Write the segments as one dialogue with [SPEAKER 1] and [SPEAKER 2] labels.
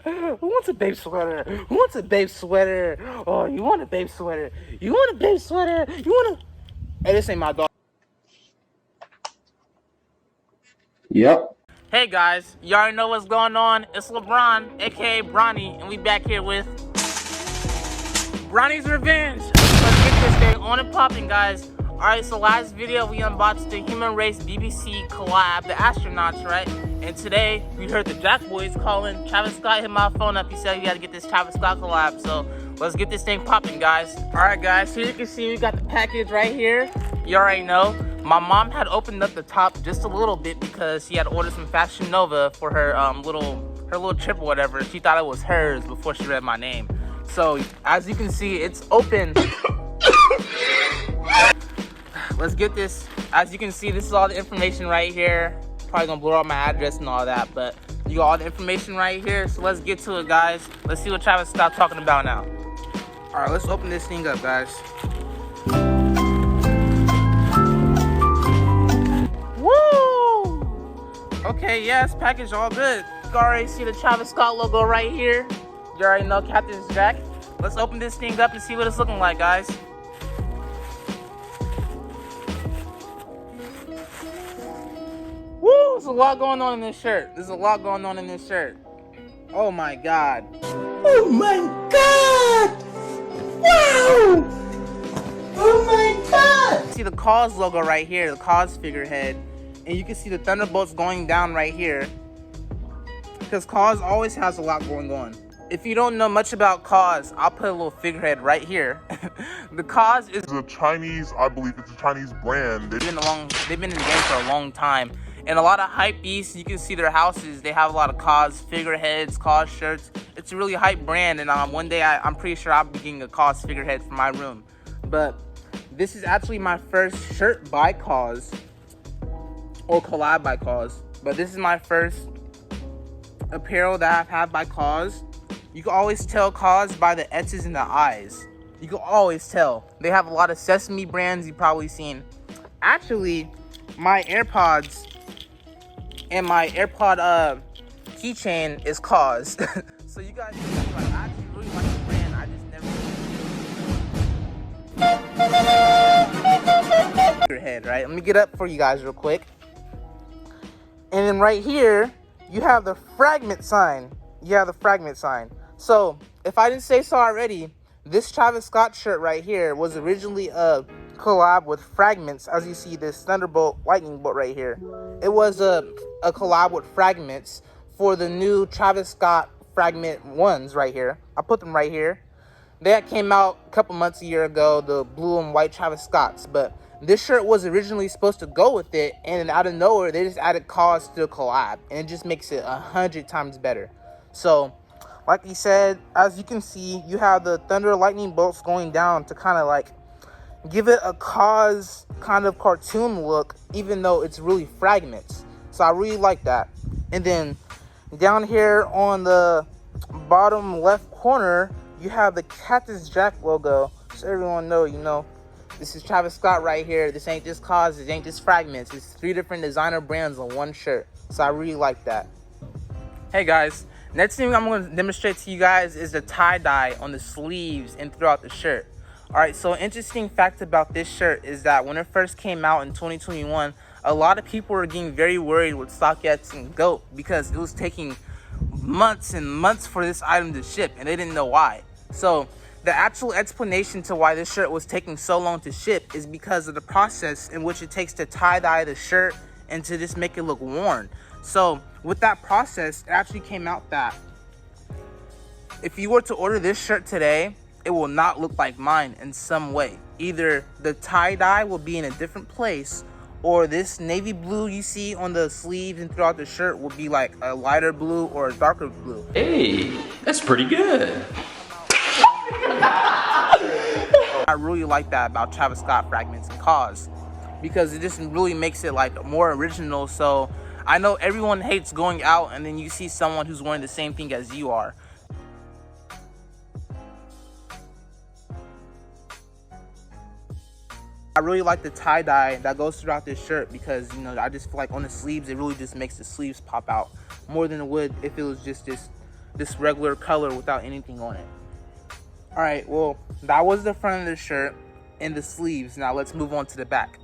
[SPEAKER 1] Who wants a babe sweater? Who wants a babe sweater? Oh, you want a babe sweater? You want a babe sweater? You want a... Hey, this ain't my dog.
[SPEAKER 2] Yep.
[SPEAKER 1] Hey guys, you already know what's going on. It's LeBron, aka Bronny, and we back here with Bronny's Revenge. Let's get this thing on and popping, guys. Alright, so last video we unboxed the Human Race BBC collab, the astronauts, right? And today we heard the Jack Boys calling. Travis Scott hit my phone up. He said we gotta get this Travis Scott collab. So let's get this thing popping, guys. Alright guys, so you can see we got the package right here. You already know. My mom had opened up the top just a little bit because she had ordered some Fashion Nova for her little trip or whatever. She thought it was hers before she read my name. So as you can see, it's open. Let's get this. As you can see, this is all the information right here. Probably gonna blur out my address and all that, but you got all the information right here. So let's get to it, guys. Let's see what Travis Scott's talking about now. All right, let's open this thing up, guys. Woo! Okay, yes, package all good. You can already see the Travis Scott logo right here. You already know Captain's Jack. Let's open this thing up and see what it's looking like, guys. Woo! There's a lot going on in this shirt. There's a lot going on in this shirt. Oh my god.
[SPEAKER 3] Oh my god! Wow! Oh my god!
[SPEAKER 1] See the Kaws logo right here, the Kaws figurehead. And you can see the thunderbolts going down right here. Because Kaws always has a lot going on. If you don't know much about Kaws, I'll put a little figurehead right here. The Kaws is
[SPEAKER 4] a Chinese, I believe it's a Chinese brand.
[SPEAKER 1] They've been in the game for a long time. And a lot of hype beasts, you can see their houses, they have a lot of Kaws figureheads, Kaws shirts. It's a really hype brand, and one day I'm pretty sure I'll be getting a Kaws figurehead for my room. But this is actually my first shirt by Kaws, or collab by Kaws. But this is my first apparel that I've had by Kaws. You can always tell Kaws by the X's in the eyes. You can always tell. They have a lot of Sesame brands you've probably seen. Actually, my AirPods and my AirPod keychain is Kaws. So you guys can see, like, I actually really like the brand. I just never your head, right? Let me get up for you guys real quick. And then right here, you have the fragment sign. You have the fragment sign. So, if I didn't say so already, this Travis Scott shirt right here was originally a collab with Fragments. As you see, this Thunderbolt lightning bolt right here. It was a collab with Fragments for the new Travis Scott Fragment ones right here. I put them right here. That came out a year ago, the blue and white Travis Scotts. But this shirt was originally supposed to go with it, and out of nowhere, they just added Kaws to the collab. And it just makes it 100 times better. So, like he said, as you can see, you have the thunder lightning bolts going down to kind of like give it a Kaws kind of cartoon look, even though it's really Fragments. So I really like that. And then down here on the bottom left corner, you have the Captain's Jack logo. So everyone know, you know, this is Travis Scott right here. This ain't just Kaws, this ain't just Fragments. It's 3 different designer brands on one shirt. So I really like that. Hey guys, next thing I'm going to demonstrate to you guys is the tie-dye on the sleeves and throughout the shirt. Alright, so interesting fact about this shirt is that when it first came out in 2021, a lot of people were getting very worried with StockX and GOAT because it was taking months and months for this item to ship, and they didn't know why. So the actual explanation to why this shirt was taking so long to ship is because of the process in which it takes to tie-dye the shirt and to just make it look worn. So with that process, it actually came out that if you were to order this shirt today, it will not look like mine in some way. Either the tie-dye will be in a different place, or this navy blue you see on the sleeves and throughout the shirt will be like a lighter blue or a darker blue.
[SPEAKER 2] Hey, that's pretty good.
[SPEAKER 1] I really like that about Travis Scott Fragments and Kaws, because it just really makes it like more original. So I know everyone hates going out and then you see someone who's wearing the same thing as you are. I really like the tie-dye that goes throughout this shirt because, you know, I just feel like on the sleeves, it really just makes the sleeves pop out more than it would if it was just this this regular color without anything on it. All right, well, that was the front of the shirt and the sleeves. Now let's move on to the back.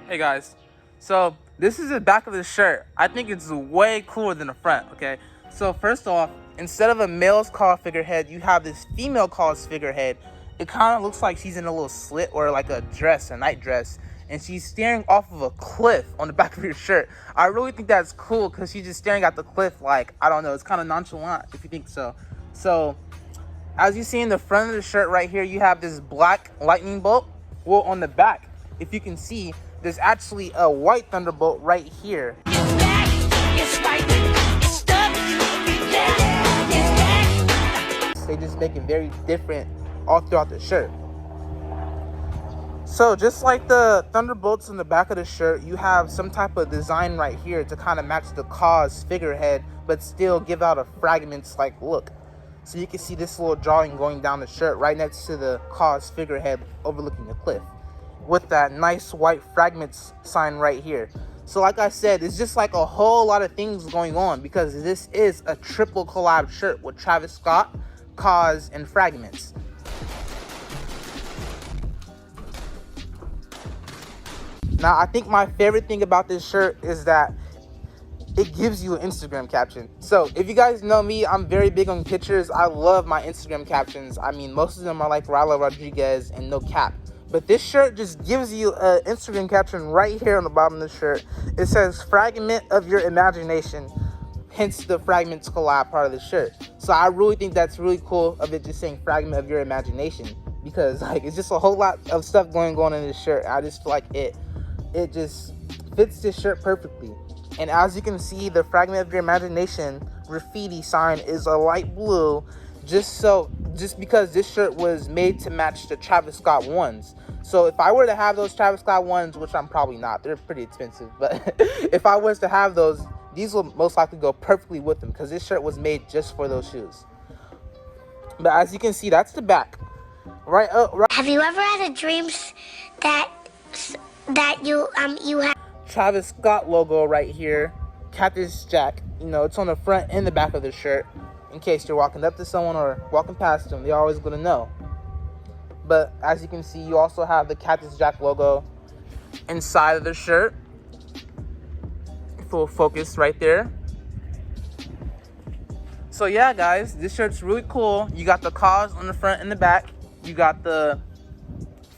[SPEAKER 1] Hey guys, so this is the back of the shirt. I think it's way cooler than the front, okay? So first off, instead of a male's Kaws figurehead, you have this female Kaws figurehead. It kind of looks like she's in a little slit or like a dress, a night dress, and she's staring off of a cliff on the back of your shirt. I really think that's cool because she's just staring at the cliff like, I don't know, it's kind of nonchalant if you think so. So, as you see in the front of the shirt right here, you have this black lightning bolt. Well, on the back, if you can see, there's actually a white thunderbolt right here. They just make it very different all throughout the shirt. So just like the thunderbolts on the back of the shirt, you have some type of design right here to kind of match the Kaws figurehead, but still give out a Fragments like look. So you can see this little drawing going down the shirt right next to the Kaws figurehead overlooking the cliff, with that nice white Fragments sign right here. So like I said, it's just like a whole lot of things going on because this is a triple collab shirt with Travis Scott, Kaws, and Fragments. Now, I think my favorite thing about this shirt is that it gives you an Instagram caption. So if you guys know me, I'm very big on pictures. I love my Instagram captions. I mean, most of them are like Rilo Rodriguez and no cap. But this shirt just gives you an Instagram caption right here on the bottom of the shirt. It says fragment of your imagination, hence the Fragments collab part of the shirt. So I really think that's really cool of it just saying fragment of your imagination, because like it's just a whole lot of stuff going on in this shirt. I just feel like it just fits this shirt perfectly. And as you can see, the fragment of your imagination graffiti sign is a light blue, just because this shirt was made to match the Travis Scott ones. So if I were to have those Travis Scott ones, which I'm probably not, they're pretty expensive, but if I was to have those, these will most likely go perfectly with them because this shirt was made just for those shoes. But as you can see, that's the back. Right.
[SPEAKER 5] Have you ever had a dream that you have
[SPEAKER 1] Travis Scott logo right here, Cactus Jack. You know, it's on the front and the back of the shirt. In case you're walking up to someone or walking past them, they're always gonna know. But as you can see, you also have the Cactus Jack logo inside of the shirt. Full focus right there. So yeah, guys, this shirt's really cool. You got the Kaws on the front and the back. You got the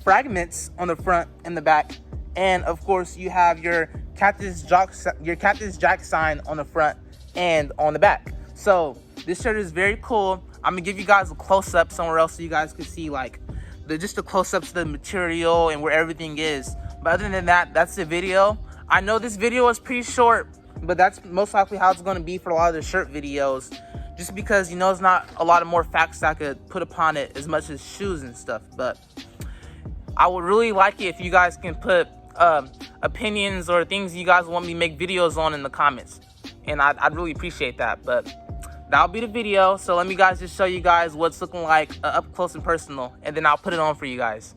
[SPEAKER 1] Fragments on the front and the back. And of course, you have your Cactus Jack sign on the front and on the back. So this shirt is very cool. I'm gonna give you guys a close-up somewhere else so you guys can see like just the close-ups of the material and where everything is. But other than that, that's the video. I know this video is pretty short, but that's most likely how it's gonna be for a lot of the shirt videos. Just because, you know, there's not a lot of more facts I could put upon it as much as shoes and stuff. But I would really like it if you guys can put opinions or things you guys want me to make videos on in the comments, and I'd really appreciate that. But that'll be the video. So let me guys just show you guys what's looking like up close and personal, and then I'll put it on for you guys.